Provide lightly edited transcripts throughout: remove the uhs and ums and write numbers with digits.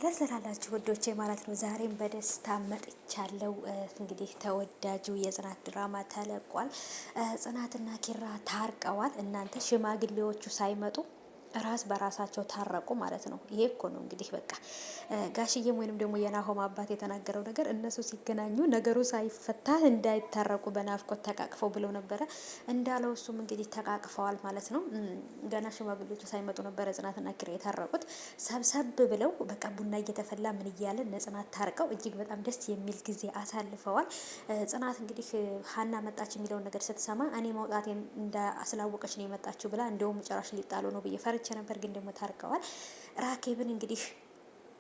ለስላላችሁ ውዶቼ ማለት ነው። ዛሬም በደስታ መጥቻለሁ። እንግዲህ ተወዳጁ የጽናት ድራማ ተለቋል። ጽናትና ኪራ ታርቀዋል። እናንተ ሽማግሌዎቹ ሳይመጡ ራስ በራሳቸው ታረቁ ማለት ነው። ይሄ እኮ ነው እንግዲህ በቃ ጋሽዬም ወይንም ደግሞ የናሆም አባት የተናገረው ነገር እነሱ ሲገናኙ ነገሩ ሳይፈታ እንዳይታረቁ በናፍቆት ተቃቅፈው ብለው ነበረ እንዳለው እሱም እንግዲህ ተቃቅፈዋል ማለት ነው። ገና ሽማግሌዎቹ ሳይመጡ ነበረ ጽናትና ኪራ የታረቁት። ሰብሰብ ብለው በቃ ቡና እየተፈላ ምን እያለ ጽናት ታርቀው እጅግ በጣም ደስ የሚል ጊዜ አሳልፈዋል። ጽናት እንግዲህ ሀና መጣች የሚለውን ነገር ስትሰማ እኔ መውጣቴን ስላወቀች ነው የመጣችው ብላ እንደውም ጭራሽ ሊጣሉ ነው ብዬ ፈርቼ ነበር፣ ግን ደግሞ ታርቀዋል። ራኬብን እንግዲህ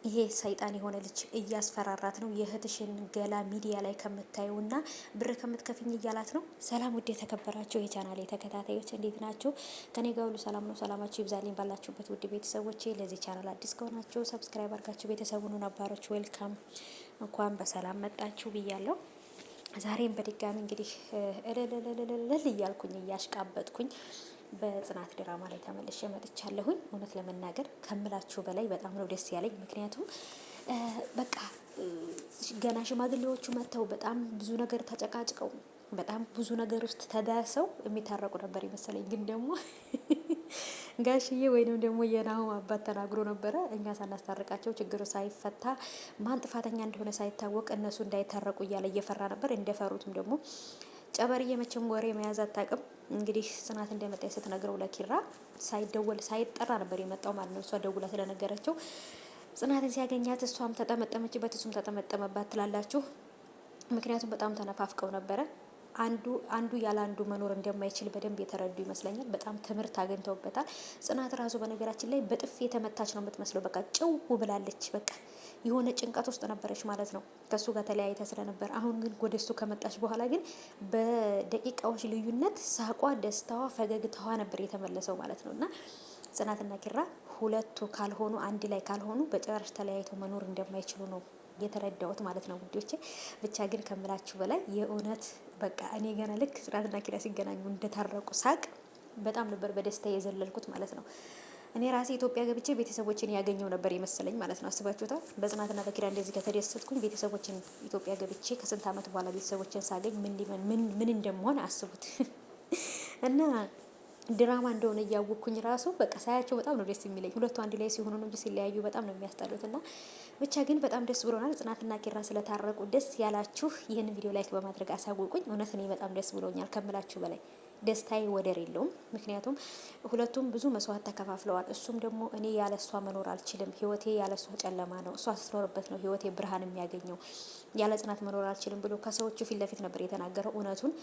ይሄ ሰይጣን የሆነ ልጅ እያስፈራራት ነው። የእህትሽን ገላ ሚዲያ ላይ ከምታዩና ብር ከምትከፍኝ እያላት ነው። ሰላም ውድ የተከበራችሁ የቻናሌ ተከታታዮች እንዴት ናችሁ? ከኔ ጋር ሁሉ ሰላም ነው። ሰላማችሁ ይብዛልኝ ባላችሁበት ውድ ቤተሰቦቼ። ለዚህ ቻናል አዲስ ከሆናችሁ ሰብስክራይብ አድርጋችሁ ቤተሰቡን ነባሮች ዌልካም፣ እንኳን በሰላም መጣችሁ ብያለሁ። ዛሬም በድጋሚ እንግዲህ እልል እያልኩኝ እያሽቃበጥኩኝ በጽናት ድራማ ላይ ተመልሼ መጥቻለሁኝ። እውነት ለመናገር ከምላችሁ በላይ በጣም ነው ደስ ያለኝ። ምክንያቱም በቃ ገና ሽማግሌዎቹ መጥተው በጣም ብዙ ነገር ተጨቃጭቀው በጣም ብዙ ነገር ውስጥ ተዳሰው የሚታረቁ ነበር ይመስለኝ። ግን ደግሞ ጋሽዬ ወይንም ደግሞ የናሆም አባት ተናግሮ ነበረ እኛ ሳናስታርቃቸው ችግሩ ሳይፈታ ማን ጥፋተኛ እንደሆነ ሳይታወቅ እነሱ እንዳይታረቁ እያለ እየፈራ ነበር። እንደፈሩትም ደግሞ ጨበርዬ መቼም ወሬ መያዝ አታውቅም። እንግዲህ ጽናት እንደመጣ ስትነግረው ለኪራ ሳይደወል ሳይጠራ ነበር የመጣው ማለት ነው። እሷ ደውላ ስለነገረችው ጽናትን ሲያገኛት እሷም ተጠመጠመችበት እሱም ተጠመጠመባት ትላላችሁ። ምክንያቱም በጣም ተነፋፍቀው ነበረ። አንዱ ያለ አንዱ መኖር እንደማይችል በደንብ የተረዱ ይመስለኛል። በጣም ትምህርት አግኝተውበታል። ጽናት ራሱ በነገራችን ላይ በጥፊ የተመታች ነው የምትመስለው። በቃ ጭው ብላለች። በቃ የሆነ ጭንቀት ውስጥ ነበረች ማለት ነው ከሱ ጋር ተለያይታ ስለነበር። አሁን ግን ወደ እሱ ከመጣች በኋላ ግን በደቂቃዎች ልዩነት ሳቋ፣ ደስታዋ፣ ፈገግታዋ ነበር የተመለሰው ማለት ነው። እና ጽናትና ኪራ ሁለቱ ካልሆኑ አንድ ላይ ካልሆኑ በጭራሽ ተለያይተው መኖር እንደማይችሉ ነው የተረዳሁት ማለት ነው ውዶቼ። ብቻ ግን ከምላችሁ በላይ የእውነት በቃ እኔ ገና ልክ ጽናትና ኪራ ሲገናኙ እንደታረቁ ሳቅ በጣም ነበር በደስታ የዘለልኩት ማለት ነው። እኔ ራሴ ኢትዮጵያ ገብቼ ቤተሰቦችን ያገኘው ነበር የመሰለኝ ማለት ነው። አስባችሁታል? በጽናትና በኪራ እንደዚህ ከተደሰትኩኝ ቤተሰቦችን ኢትዮጵያ ገብቼ ከስንት ዓመት በኋላ ቤተሰቦችን ሳገኝ ምን እንደምሆን አስቡት። እና ድራማ እንደሆነ እያወቅኩኝ ራሱ በቃ ሳያቸው በጣም ነው ደስ የሚለኝ። ሁለቱ አንድ ላይ ሲሆኑ ነው እንጂ ሲለያዩ በጣም ነው የሚያስጠሉት። እና ብቻ ግን በጣም ደስ ብሎናል። ጽናትና ኪራ ስለታረቁ ደስ ያላችሁ ይህን ቪዲዮ ላይክ በማድረግ አሳውቁኝ። እውነት እኔ በጣም ደስ ብሎኛል ከምላችሁ በላይ ደስታዬ ወደር የለውም። ምክንያቱም ሁለቱም ብዙ መስዋዕት ተከፋፍለዋል። እሱም ደግሞ እኔ ያለ እሷ መኖር አልችልም፣ ህይወቴ ያለ እሷ ጨለማ ነው፣ እሷ ስትኖርበት ነው ህይወቴ ብርሃን የሚያገኘው፣ ያለ ጽናት መኖር አልችልም ብሎ ከሰዎቹ ፊት ለፊት ነበር የተናገረው እውነቱን።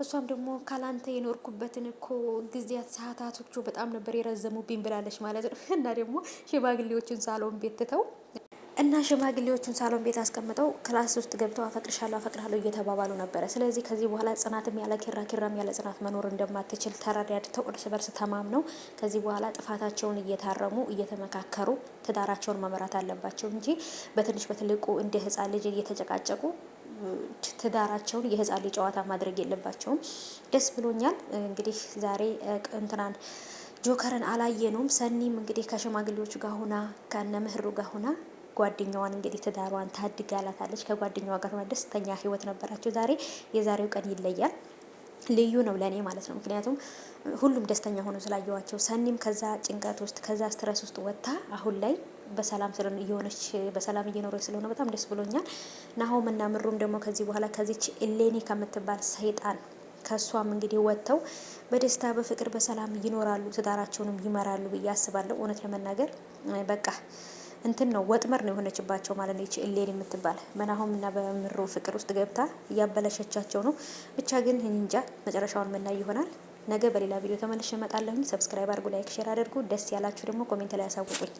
እሷም ደግሞ ካላንተ የኖርኩበትን እኮ ጊዜያት ሰዓታቶቹ በጣም ነበር የረዘሙብኝ ብላለች ማለት ነው። እና ደግሞ ሽማግሌዎችን ሳሎን ቤት ትተው እና ሽማግሌዎቹን ሳሎን ቤት አስቀምጠው ክላስ ውስጥ ገብተው አፈቅርሻለሁ አፈቅርሃለሁ እየተባባሉ ነበረ። ስለዚህ ከዚህ በኋላ ጽናትም ያለ ኪራ ኪራም ያለ ጽናት መኖር እንደማትችል ተረዳድተው እርስ በርስ ተማምነው ከዚህ በኋላ ጥፋታቸውን እየታረሙ እየተመካከሩ ትዳራቸውን መመራት አለባቸው እንጂ በትንሽ በትልቁ እንደ ህፃን ልጅ እየተጨቃጨቁ ትዳራቸውን የህፃን ልጅ ጨዋታ ማድረግ የለባቸውም። ደስ ብሎኛል። እንግዲህ ዛሬ እንትናን ጆከርን አላየነውም። ሰኒም እንግዲህ ከሽማግሌዎቹ ጋር ሁና ከነ ምህሩ ጋር ሁና ጓደኛዋን እንግዲህ ትዳሯን ታድጋላታለች። ከጓደኛዋ ጋር ሆና ደስተኛ ህይወት ነበራቸው። ዛሬ የዛሬው ቀን ይለያል፣ ልዩ ነው ለእኔ ማለት ነው። ምክንያቱም ሁሉም ደስተኛ ሆኖ ስላየዋቸው። ሰኒም ከዛ ጭንቀት ውስጥ ከዛ ስትረስ ውስጥ ወጥታ አሁን ላይ በሰላም እየሆነች በሰላም እየኖረች ስለሆነ በጣም ደስ ብሎኛል። ናሆም እና ምሩም ደግሞ ከዚህ በኋላ ከዚች እሌኒ ከምትባል ሰይጣን ከሷም እንግዲህ ወጥተው በደስታ በፍቅር በሰላም ይኖራሉ፣ ትዳራቸውንም ይመራሉ ብዬ አስባለሁ። እውነት ለመናገር በቃ እንትን ነው ወጥመር ነው የሆነችባቸው ማለት ነው። ይቺ እሌን የምትባል በናሆም እና በምሮ ፍቅር ውስጥ ገብታ እያበለሸቻቸው ነው። ብቻ ግን እንጃ መጨረሻውን ምናይ ይሆናል። ነገ በሌላ ቪዲዮ ተመልሼ እመጣለሁ። ሰብስክራይብ አድርጉ፣ ላይክ፣ ሼር አድርጉ። ደስ ያላችሁ ደግሞ ኮሜንት ላይ ያሳውቁኝ።